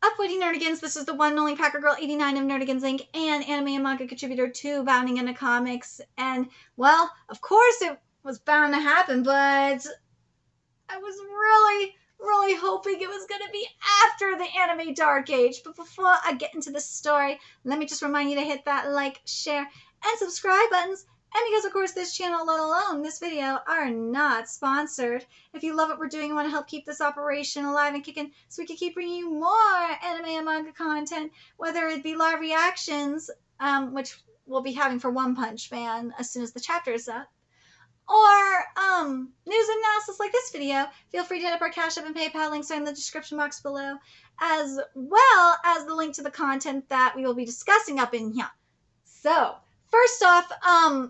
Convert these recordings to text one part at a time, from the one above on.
Upwitty Nerdigans, this is the one and only Packer Girl 89 of Nerdigans Inc. and anime and manga contributor to Bounding into Comics. And, well, of course it was bound to happen, but I was really hoping it was going to be after the anime Dark Age. But before I get into the story, let me just remind you to hit that like, share, and subscribe buttons. And because, of course, this channel, let alone this video, are not sponsored. If you love what we're doing and want to help keep this operation alive and kicking so we can keep bringing you more anime and manga content, whether it be live reactions, which we'll be having for One Punch Man as soon as the chapter is up, or news and analysis like this video, feel free to hit up our Cash App and PayPal links are in the description box below, as well as the link to the content that we will be discussing up in here. So, first off,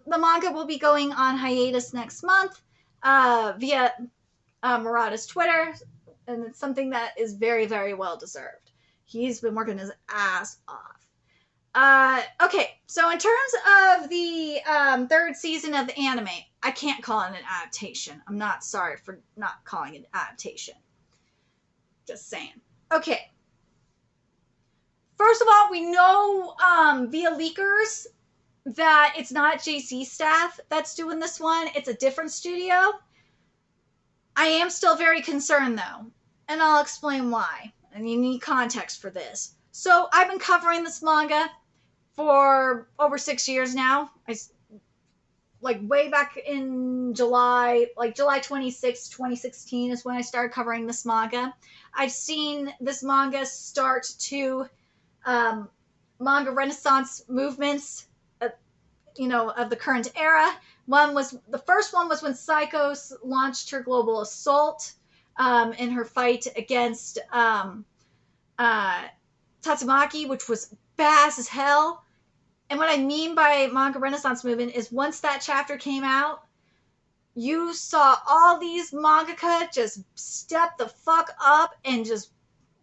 the manga will be going on hiatus next month via Murata's Twitter, and it's something that is very well deserved. He's been working his ass off. Okay, so in terms of the third season of the anime, I can't call it an adaptation. I'm not sorry for not calling it an adaptation. Just saying. Okay. First of all, we know via leakers that it's not JC staff that's doing this one. It's a different studio. I am still very concerned, though, and I'll explain why. And you need context for this. So I've been covering this manga for over 6 years now. Way back in July, July 26, 2016 is when I started covering this manga. I've seen this manga start to manga renaissance movements, of the current era. The first one was when Psychos launched her global assault in her fight against Tatsumaki, which was badass as hell. And what I mean by manga renaissance movement is once that chapter came out, you saw all these mangaka just step the fuck up and just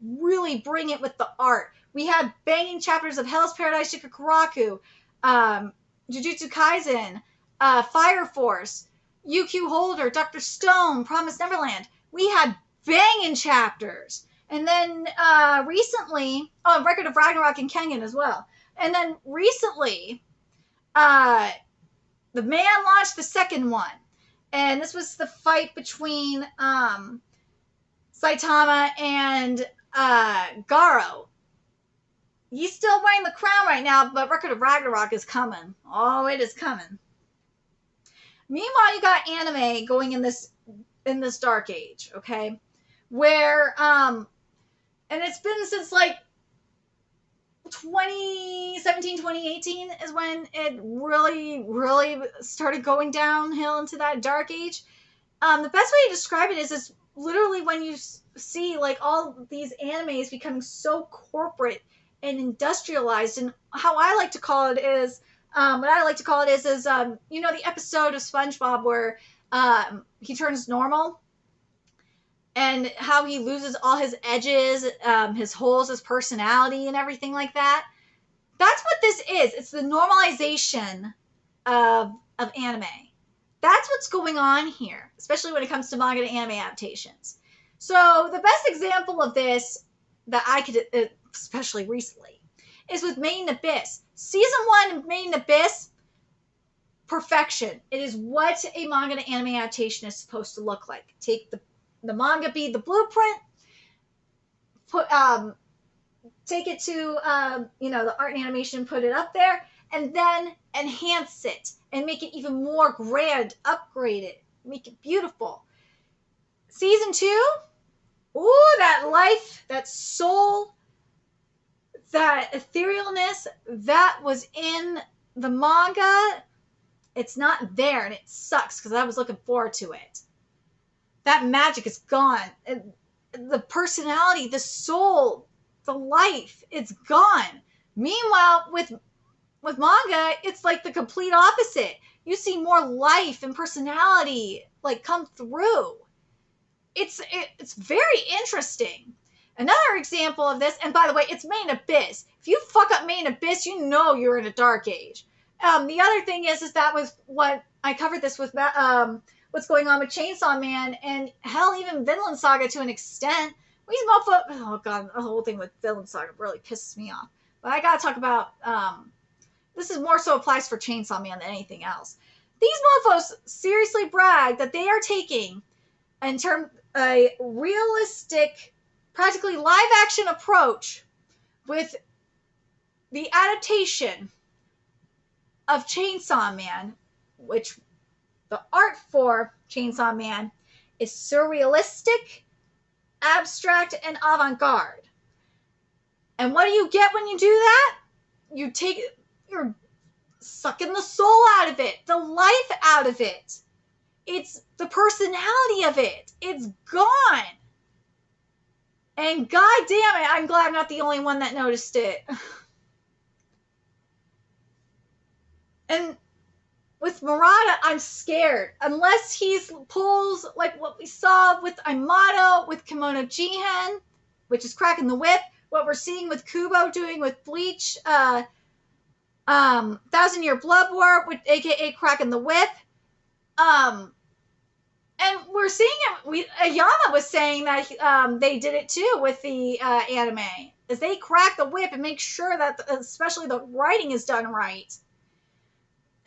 really bring it with the art. We had banging chapters of Hell's Paradise Shikakuraku, Jujutsu Kaisen, Fire Force, UQ Holder, Dr. Stone, Promised Neverland. We had banging chapters. And then recently, Record of Ragnarok and Kengan as well. And then recently, the man launched the second one. And this was the fight between Saitama and Garo. He's still wearing the crown right now, but Record of Ragnarok is coming. Oh, it is coming. Meanwhile, you got anime going in this Dark Age, okay? Where, and it's been since 2017, 2018 is when it really started going downhill into that Dark Age. The best way to describe it is literally when you see all these animes becoming so corporate and industrialized. And how I like to call it is, the episode of SpongeBob where he turns normal and how he loses all his edges, his holes, his personality, and everything like that. That's what this is. It's the normalization of anime. That's what's going on here, especially when it comes to manga to anime adaptations. So the best example of this that I could, especially recently, is with Made in Abyss. Season 1 of Made in Abyss, perfection. It is what a manga to anime adaptation is supposed to look like. Take the manga, be the blueprint, take it to the art and animation, put it up there, and then enhance it and make it even more grand, upgrade it, make it beautiful. Season 2, ooh, that life, that soul, that etherealness that was in the manga, it's not there, and it sucks because I was looking forward to it. That magic is gone. The personality, the soul, the life, it's gone. Meanwhile, with manga, it's like the complete opposite. You see more life and personality come through. It's very interesting. Another example of this, and by the way, it's Made in Abyss. If you fuck up Made in Abyss, you know you're in a Dark Age. The other thing is that was what I covered this with what's going on with Chainsaw Man, and hell, even Vinland Saga to an extent, these motherfuckers, oh god, the whole thing with Villain Saga really pisses me off. But I gotta talk about, this is more so applies for Chainsaw Man than anything else. These motherfuckers seriously brag that they are taking, in terms, a realistic, practically live action approach with the adaptation of Chainsaw Man, which the art for Chainsaw Man is surrealistic, abstract, and avant-garde. And what do you get when you do that? You're sucking the soul out of it, the life out of it. It's the personality of it. It's gone. And god damn it, I'm glad I'm not the only one that noticed it. And with Murata, I'm scared. Unless he pulls like what we saw with Aimato, with Kimono Jihen, which is cracking the whip, what we're seeing with Kubo doing with Bleach, 1,000-Year Blood War, with aka cracking the whip. And we're seeing it. Ayama was saying that they did it too with the anime, is they crack the whip and make sure that especially the writing is done right.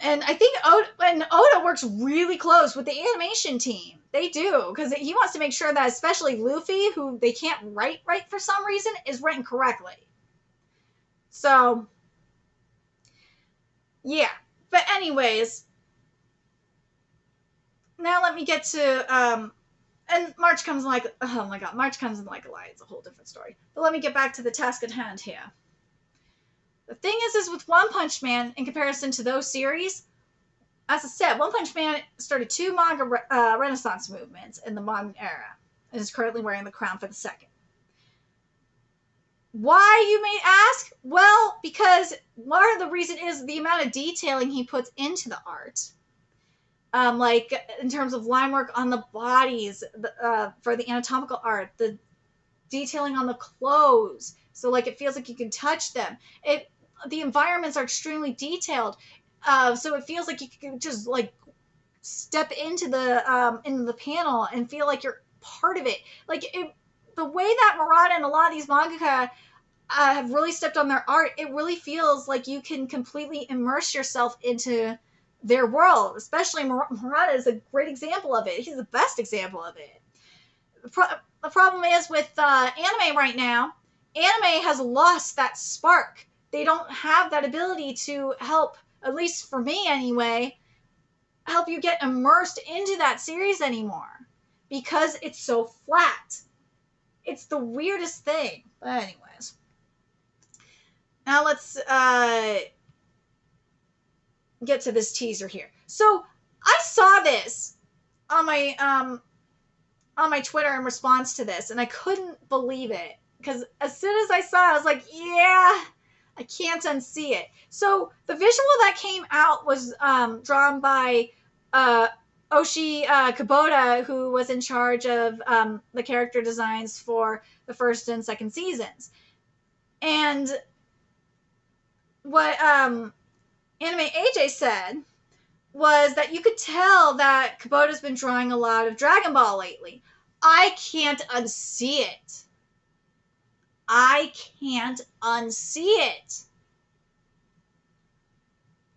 And I think Oda works really close with the animation team. They do, because he wants to make sure that especially Luffy, who they can't write right for some reason, is written correctly. So, yeah. But anyways, now let me get to, and March comes like, oh my god, March comes in like a lie. It's a whole different story. But let me get back to the task at hand here. The thing is with One Punch Man, in comparison to those series, as I said, One Punch Man started 2 manga renaissance movements in the modern era, and is currently wearing the crown for the second. Why, you may ask? Well, because part of the reason is the amount of detailing he puts into the art. Like, in terms of line work on the bodies, for the anatomical art, the detailing on the clothes, so like it feels like you can touch them. The environments are extremely detailed, so it feels like you can just like step into the panel and feel like you're part of it. Like the way that Murata and a lot of these mangaka have really stepped on their art, it really feels like you can completely immerse yourself into their world. Especially Murata is a great example of it. He's the best example of it. The problem is with anime right now, anime has lost that spark. They don't have that ability to help, at least for me anyway, help you get immersed into that series anymore. Because it's so flat. It's the weirdest thing. But anyways. Now let's get to this teaser here. So I saw this on my Twitter in response to this, and I couldn't believe it. Because as soon as I saw it, I was like, yeah, I can't unsee it. So the visual that came out was drawn by Chikashi Kubota, who was in charge of the character designs for the first and second seasons. And what Anime AJ said was that you could tell that Kubota's been drawing a lot of Dragon Ball lately. I can't unsee it. I can't unsee it.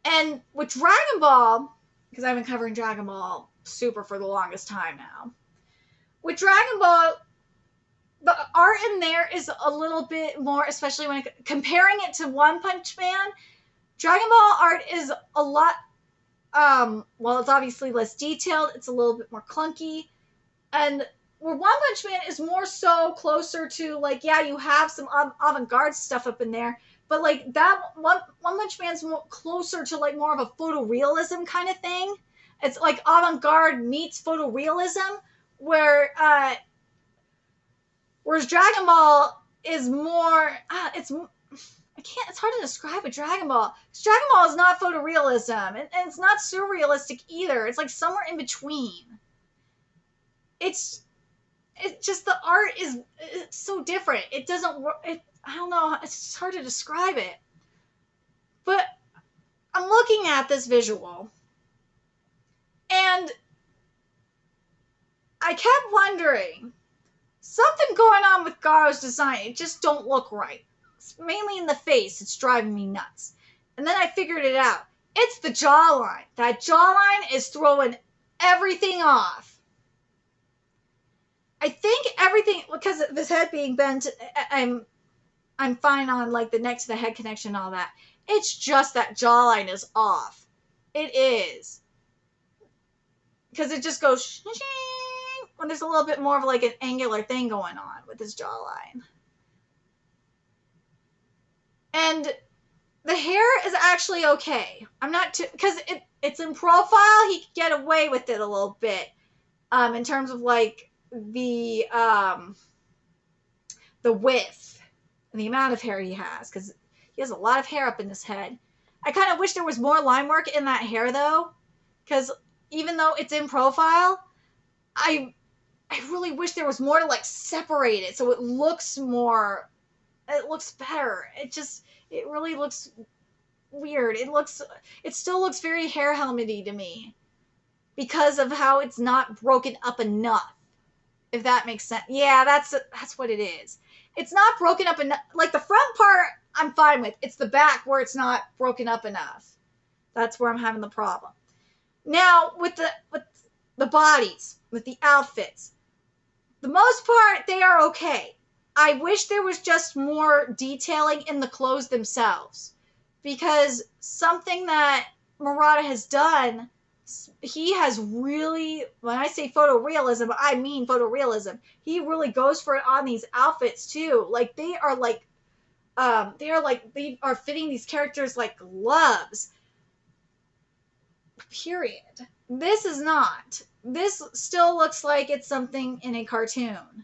And with Dragon Ball, because I've been covering Dragon Ball Super for the longest time now, with Dragon Ball, the art in there is a little bit more, especially when comparing it to One Punch Man, Dragon Ball art is a lot, well, it's obviously less detailed, it's a little bit more clunky, and where One Punch Man is more so closer to, like, yeah, you have some avant-garde stuff up in there, but, like, that One Punch Man's more closer to, like, more of a photorealism kind of thing. It's, like, avant-garde meets photorealism, whereas Dragon Ball is more, it's hard to describe with Dragon Ball. Dragon Ball is not photorealism, and it's not surrealistic either. It's, like, somewhere in between. It's just the art it's so different. It doesn't work. I don't know. It's just hard to describe it. But I'm looking at this visual, and I kept wondering, something going on with Garo's design. It just don't look right. It's mainly in the face. It's driving me nuts. And then I figured it out. It's the jawline. That jawline is throwing everything off. I think everything, because of his head being bent, I'm fine on like the neck to the head connection and all that. It's just that jawline is off. It is. Because it just goes when there's a little bit more of like an angular thing going on with his jawline. And the hair is actually okay. I'm not too, because it's in profile, he could get away with it a little bit. In terms of like the width and the amount of hair he has, because he has a lot of hair up in his head. I kind of wish there was more line work in that hair though, because even though it's in profile, I really wish there was more to like separate it so it looks more, it looks better. It really looks weird. It still looks very hair helmety to me because of how it's not broken up enough. If that makes sense. Yeah, that's what it is. It's not broken up enough. Like the front part, I'm fine with. It's the back where it's not broken up enough. That's where I'm having the problem. Now, with the bodies, with the outfits, the most part, they are okay. I wish there was just more detailing in the clothes themselves. Because something that Murata has done, he has really, when I say photorealism, I mean photorealism. He really goes for it on these outfits too. Like they are fitting these characters like gloves. Period. This is not. This still looks like it's something in a cartoon.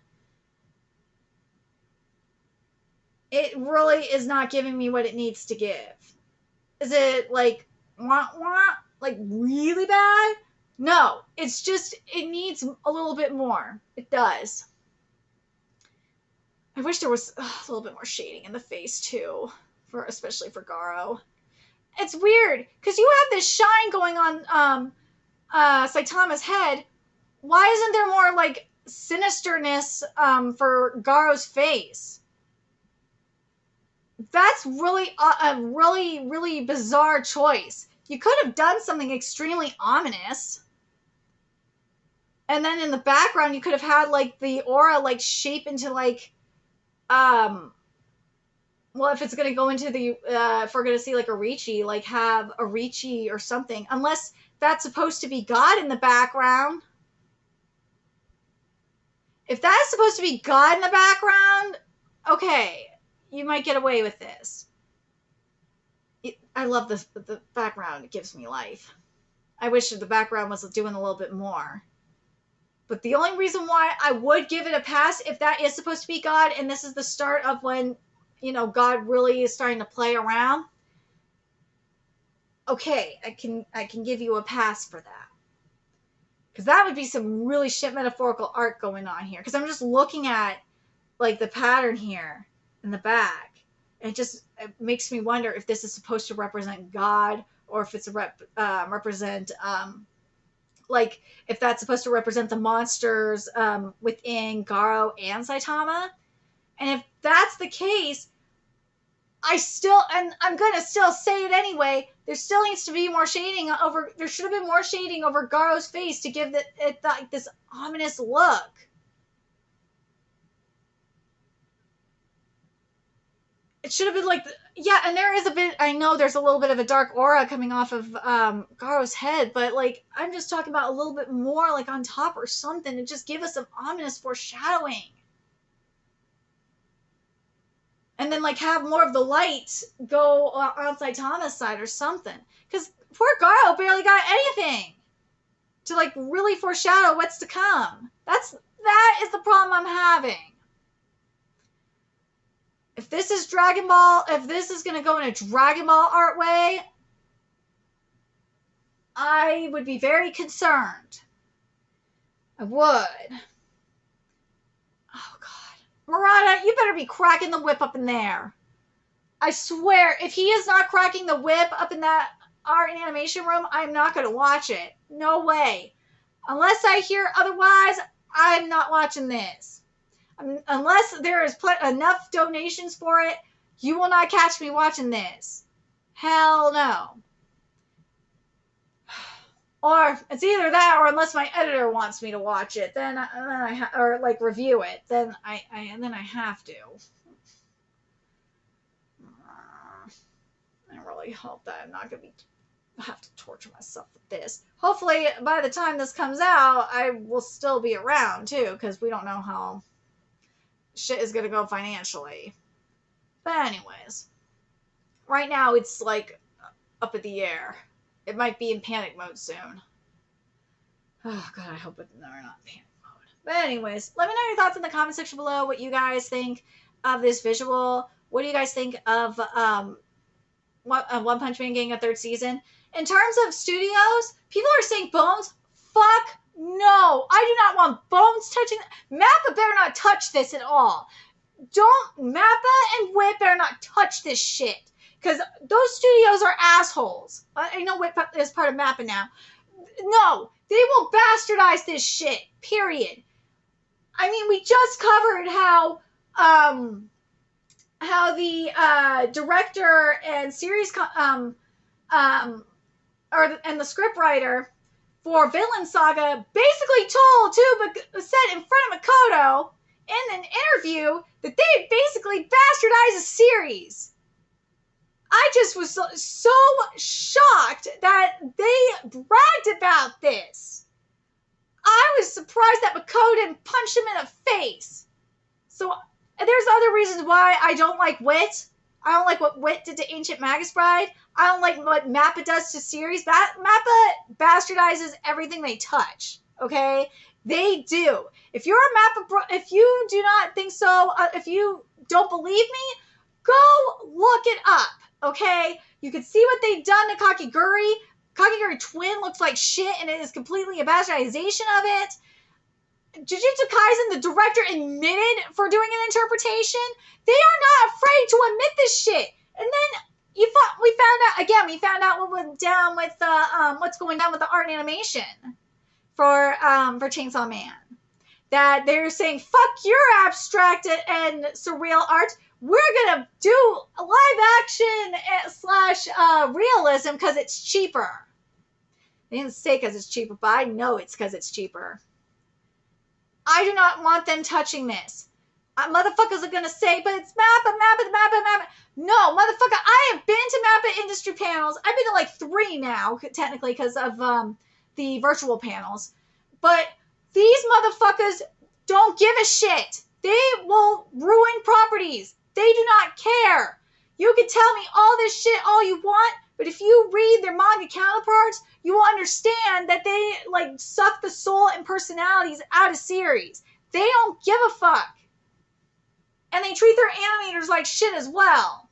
It really is not giving me what it needs to give. Is it like wah wah? Like really bad? No, it's just, it needs a little bit more. It does. I wish there was a little bit more shading in the face too, especially for Garo. It's weird because you have this shine going on Saitama's head. Why isn't there more like sinisterness for Garo's face? That's really a really bizarre choice. You could have done something extremely ominous. And then in the background, you could have had like the aura like shape into like, well, if it's going to go into the, if we're going to see like Arichi, like have Arichi or something, unless that's supposed to be God in the background. If that's supposed to be God in the background, okay, you might get away with this. I love the background. It gives me life. I wish the background was doing a little bit more. But the only reason why I would give it a pass, if that is supposed to be God, and this is the start of when, you know, God really is starting to play around, okay, I can give you a pass for that. Because that would be some really shit metaphorical art going on here. Because I'm just looking at, like, the pattern here in the back. And it makes me wonder if this is supposed to represent God, or if it's represent, like, if that's supposed to represent the monsters within Garo and Saitama. And if that's the case, and I'm going to still say it anyway, there still needs to be more shading there should have been more shading over Garo's face to give it like this ominous look. It should have been like, yeah, and there is a bit, I know there's a little bit of a dark aura coming off of Garo's head, but like, I'm just talking about a little bit more like on top or something to just give us some ominous foreshadowing. And then like have more of the light go on Saitama's side or something. Because poor Garo barely got anything to like really foreshadow what's to come. That is the problem I'm having. If this is Dragon Ball, if this is going to go in a Dragon Ball art way, I would be very concerned. I would. Oh, God. Murata, you better be cracking the whip up in there. I swear, if he is not cracking the whip up in that art and animation room, I'm not going to watch it. No way. Unless I hear otherwise, I'm not watching this. Unless there is enough donations for it, you will not catch me watching this. Hell no. Or it's either that, or unless my editor wants me to watch it, or like review it, then I have to. I really hope that I'm not gonna have to torture myself with this. Hopefully, by the time this comes out, I will still be around too, because we don't know how shit is gonna go financially. But anyways, right now it's like up in the air. It might be in panic mode soon. Oh god, I hope they're not in panic mode. But anyways, let me know your thoughts in the comment section below. What you guys think of this visual? What do you guys think of One Punch Man getting a third season? In terms of studios, people are saying Bones. Fuck no! I do not want Bones touching. Mappa better not touch this at all. Mappa and Whip better not touch this shit. Because those studios are assholes. I know Whip is part of Mappa now. No, they will bastardize this shit. Period. I mean, we just covered how the director and series and the scriptwriter for Villain Saga basically told said in front of Makoto in an interview that they basically bastardized a series. I just was so shocked that they bragged about this. I was surprised that Makoto didn't punch him in the face. So there's other reasons why I don't like Wit. I don't like what Wit did to Ancient Magus Bride. I don't like what Mappa does to series. Mappa bastardizes everything they touch. Okay? They do. If you're a Mappa, if you do not think so, if you don't believe me, go look it up. Okay? You can see what they've done to Kakiguri. Kakiguri Twin looks like shit, and it is completely a bastardization of it. Jujutsu Kaisen, the director, admitted for doing an interpretation. They are not afraid to admit this shit. And then we found out what went down with what's going down with the art and animation for Chainsaw Man. That they're saying, fuck your abstract and surreal art. We're gonna do live action / realism because it's cheaper. They didn't say because it's cheaper, but I know it's because it's cheaper. I do not want them touching this. Motherfuckers are gonna say, but it's Mappa. No, motherfucker, I have been to Mappa industry panels. I've been to like 3 now, technically, because of the virtual panels. But these motherfuckers don't give a shit. They will ruin properties. They do not care. You can tell me all this shit all you want, but if you read their manga counterparts, you will understand that they like suck the soul and personalities out of series. They don't give a fuck. And they treat their animators like shit as well.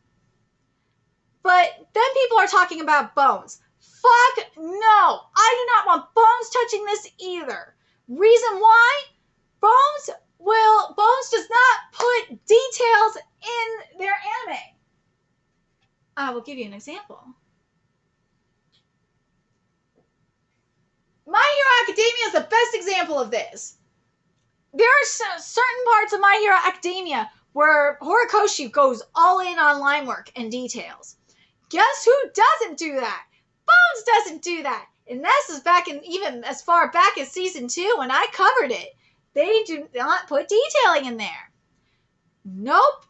But then people are talking about Bones. Fuck no. I do not want Bones touching this either. Reason why? Bones does not put details in their anime. I will give you an example. My Hero Academia is the best example of this. There are certain parts of My Hero Academia where Horikoshi goes all in on line work and details. Guess who doesn't do that? Bones doesn't do that. And this is back in even as far back as season 2 when I covered it. They do not put detailing in there. Nope.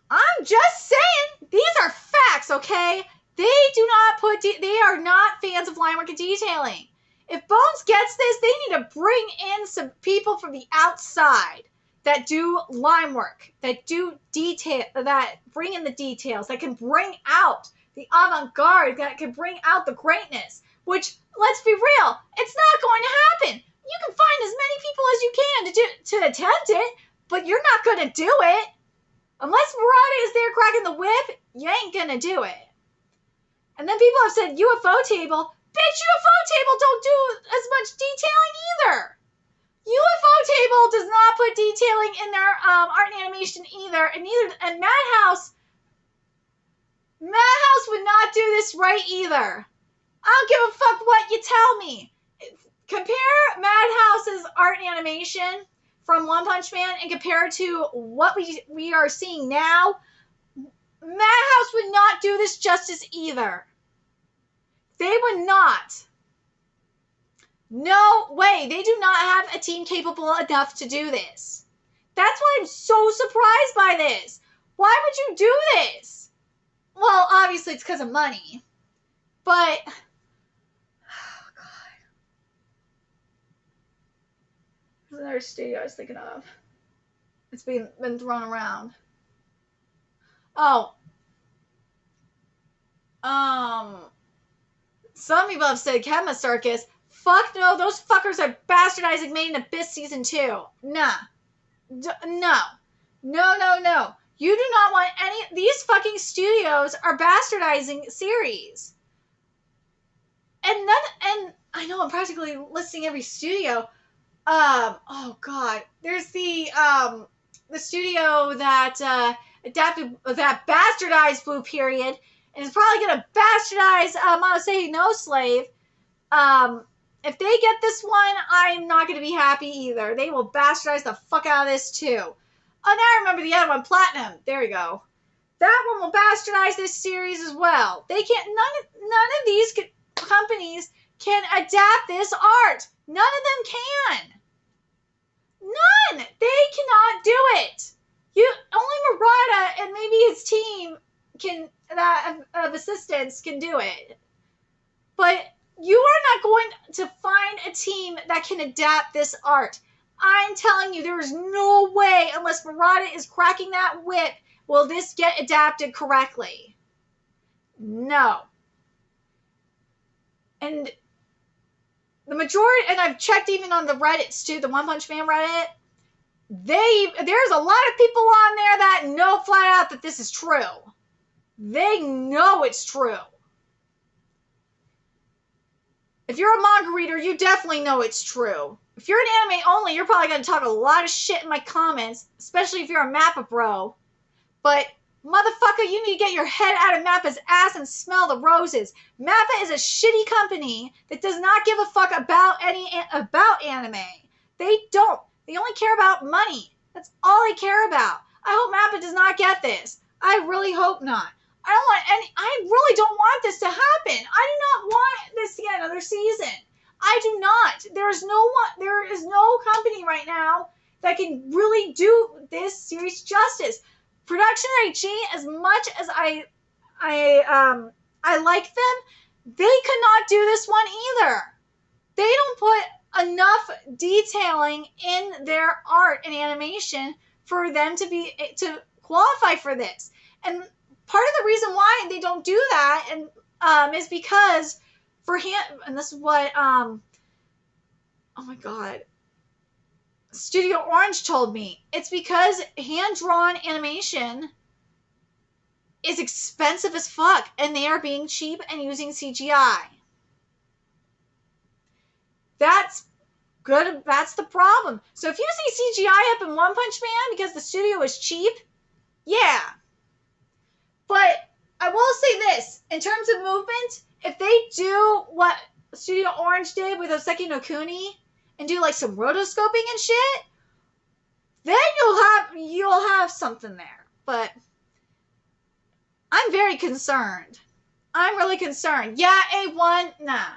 I'm just saying, these are facts, okay? They do not put, they are not fans of line work and detailing. If Bones gets this, they need to bring in some people from the outside that do line work, that do detail, that bring in the details, that can bring out the avant-garde, that can bring out the greatness, which, let's be real, it's not going to happen. You can find as many people as you can to attempt it, but you're not going to do it. Unless Murata is there cracking the whip, you ain't going to do it. And then people have said UFO table. Bitch, UFO table don't do as much detailing either. UFO table does not put detailing in their art and animation either. And Madhouse would not do this right either. I don't give a fuck what you tell me. compare Madhouse's art and animation from One Punch Man and compare it to what we are seeing now. Madhouse would not do this justice either. They would not. No way. They do not have a team capable enough to do this. That's why I'm so surprised by this. Why would you do this? Well, obviously it's because of money. But, oh God. There's another studio I was thinking of. It's been thrown around. Oh. Some people have said Kema Circus. Fuck no, those fuckers are bastardizing Made in Abyss Season 2. Nah. No. No. You do not want any... These fucking studios are bastardizing series. And I know I'm practically listing every studio. Oh God. There's the studio that bastardized Blue Period, and is probably gonna bastardize Monosei No Slave. If they get this one, I'm not gonna be happy either. They will bastardize the fuck out of this too. Oh, now I remember the other one, Platinum. There we go. That one will bastardize this series as well. They can't. None of these companies can adapt this art. None of them can. None. They cannot do it. Only Murata and maybe his team of assistants can do it. But you are not going to find a team that can adapt this art. I'm telling you, there is no way, unless Murata is cracking that whip, will this get adapted correctly. No. And the majority, and I've checked even on the Reddits too, the One Punch Man Reddit, there's a lot of people on there that know flat out that this is true. They know it's true. If you're a manga reader, you definitely know it's true. If you're an anime only, you're probably going to talk a lot of shit in my comments, especially if you're a Mappa bro. But, motherfucker, you need to get your head out of Mappa's ass and smell the roses. Mappa is a shitty company that does not give a fuck about anime. They don't. They only care about money. That's all they care about. I hope Mappa does not get this. I really hope not. I really don't want this to happen. I do not want this to get another season. I do not. There is no company right now that can really do this series justice. Production IG, as much as I like them, they could not do this one either. They don't put enough detailing in their art and animation for them to qualify for this. And part of the reason why they don't do that is because and this is what oh my God, Studio Orange told me. It's because hand-drawn animation is expensive as fuck, and they are being cheap and using CGI. That's good. That's the problem. So if you see CGI up in One Punch Man because the studio is cheap, yeah. But I will say this, in terms of movement, if they do what Studio Orange did with Oseki no Kuni and do like some rotoscoping and shit, then you'll have something there. But I'm very concerned. I'm really concerned. Yeah, A1, nah.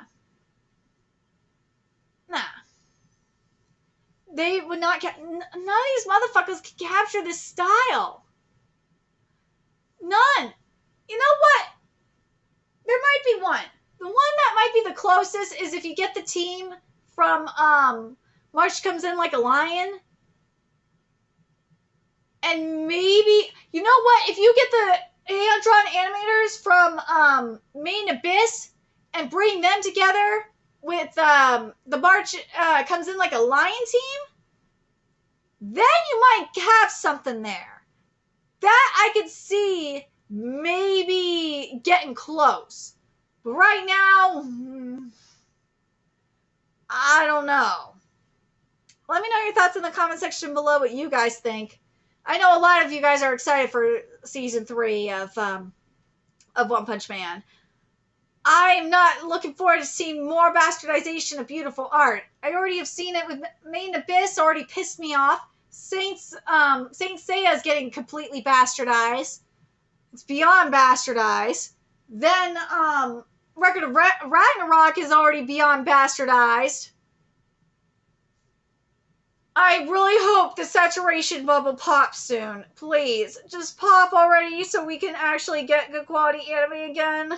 They would not none of these motherfuckers can capture this style. None. You know what? There might be one. The one that might be the closest is if you get the team from March Comes In Like a Lion. And maybe, you know what? If you get the hand-drawn animators from Made in Abyss and bring them together with the March Comes In Like a Lion team, then you might have something there. That I could see maybe getting close. But right now, I don't know. Let me know your thoughts in the comment section below what you guys think. I know a lot of you guys are excited for season 3 of One Punch Man. I am not looking forward to seeing more bastardization of beautiful art. I already have seen it with Main Abyss, already pissed me off. Saint Seiya is getting completely bastardized. It's beyond bastardized. Then, Record of Ragnarok is already beyond bastardized. I really hope the saturation bubble pops soon. Please, just pop already so we can actually get good quality anime again.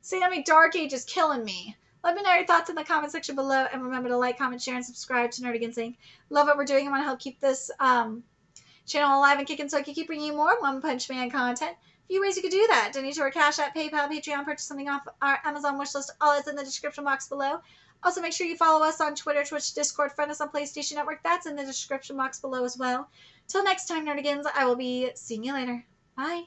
Sammy Dark Age is killing me. Let me know your thoughts in the comment section below, and remember to like, comment, share, and subscribe to Nerdigans Inc. Love what we're doing. I want to help keep this channel alive and kicking so I can keep bringing you more One Punch Man content. A few ways you could do that: donate to our Cash App, PayPal, Patreon, purchase something off our Amazon wishlist. All is in the description box below. Also, make sure you follow us on Twitter, Twitch, Discord, friend us on PlayStation Network. That's in the description box below as well. Till next time, Nerdigans, I will be seeing you later. Bye.